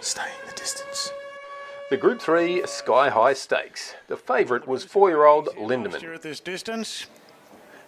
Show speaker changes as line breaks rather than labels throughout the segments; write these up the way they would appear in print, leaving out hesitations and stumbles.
staying the distance.
The Group 3 Sky High Stakes. The favourite was 4-year-old Lindermann.
At this distance,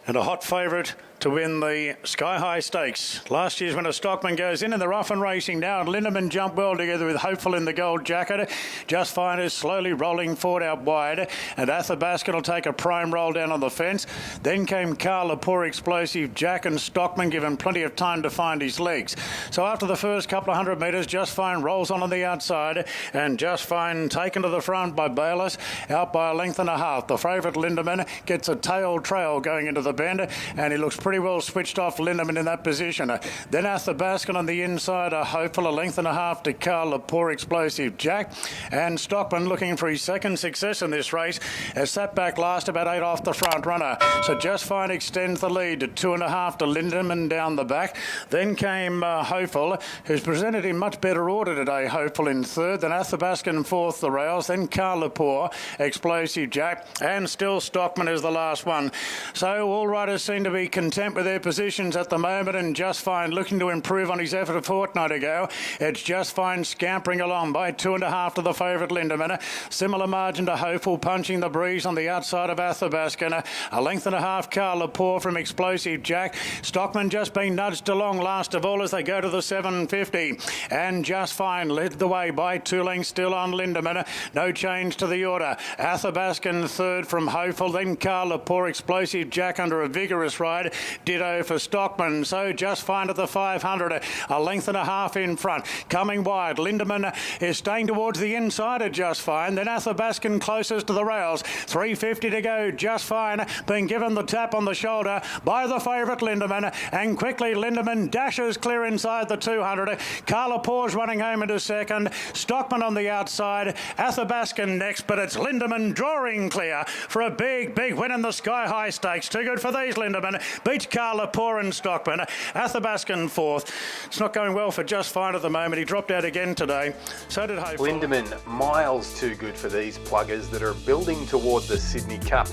and a hot favourite to win the Sky High Stakes. Last year's winner Stockman goes in and they're off and racing now. And Lindermann jumped well together with Hopeful in the gold jacket. Just Fine is slowly rolling forward out wide. And Athabascan will take a prime roll down on the fence. Then came Kalapour, Explosive Jack, and Stockman give him plenty of time to find his legs. So after the first couple of 100 metres, Just Fine rolls on the outside. And Just Fine taken to the front by Bayless, out by a length and a half. The favourite Lindermann gets a tail trail going into the bend, and he looks pretty well switched off Lindermann in that position. Then Athabascan on the inside, a Hopeful, a length and a half to Kalapour, Explosive Jack, and Stockman looking for his second success in this race has sat back last about 8 off the front runner. So Just Fine extends the lead to 2.5 to Lindermann down the back. Then came Hopeful, who's presented in much better order today. Hopeful in third, then Athabascan fourth the rails, then Kalapour, Explosive Jack, and still Stockman is the last one. So all riders seem to be content with their positions at the moment, and Just Fine looking to improve on his effort a fortnight ago. It's Just Fine scampering along by 2.5 to the favourite Lindermann. Similar margin to Hopeful, punching the breeze on the outside of Athabascan. A length and a half Kalapour from Explosive Jack. Stockman just being nudged along last of all as they go to the 750. And Just Fine led the way by 2 lengths still on Lindermann. No change to the order. Athabascan third from Hopeful, then Kalapour, Explosive Jack under a vigorous ride. Ditto for Stockman. So Just Fine at the 500. A length and a half in front. Coming wide. Lindermann is staying towards the inside of Just Fine. Then Athabascan closest to the rails. 350 to go. Just Fine being given the tap on the shoulder by the favourite Lindermann. And quickly Lindermann dashes clear inside the 200. Kalapour's running home into second. Stockman on the outside. Athabascan next, but it's Lindermann drawing clear for a big win in the Sky High Stakes. Too good for these Lindermann. Beats Kalapour and Stockman. Athabascan fourth. It's not going well for Just Fine at the moment. He dropped out again today. So did Hopeful.
Lindermann, miles too good for these pluggers that are building toward the Sydney Cup.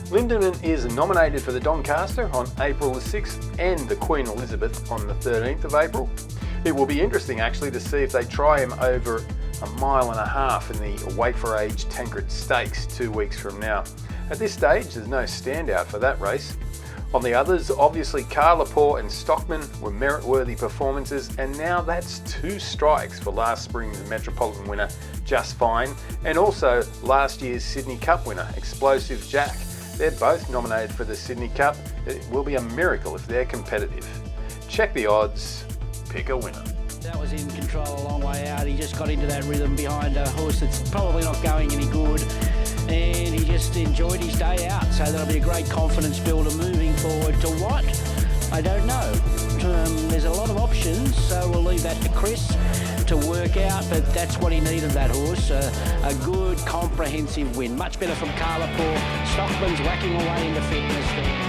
Lindermann is nominated for the Doncaster on April the 6th and the Queen Elizabeth on the 13th of April. It will be interesting actually to see if they try him over 1.5 miles in the Wait for Age Tancred Stakes 2 weeks from now. At this stage, there's no standout for that race. On the others, obviously Kalapour and Stockman were merit-worthy performances, and now that's 2 strikes for last spring's Metropolitan winner Just Fine, and also last year's Sydney Cup winner Explosive Jack. They're both nominated for the Sydney Cup. It will be a miracle if they're competitive. Check the odds, pick a winner.
That was in control a long way out. He just got into that rhythm behind a horse that's probably not going any good, and he just enjoyed his day out. So that'll be a great confidence builder moving forward. To what? I don't know. There's a lot of options, so we'll leave that to Chris to work out, but that's what he needed, that horse. A good, comprehensive win. Much better from Kalapour. Stockman's whacking away into fitness there.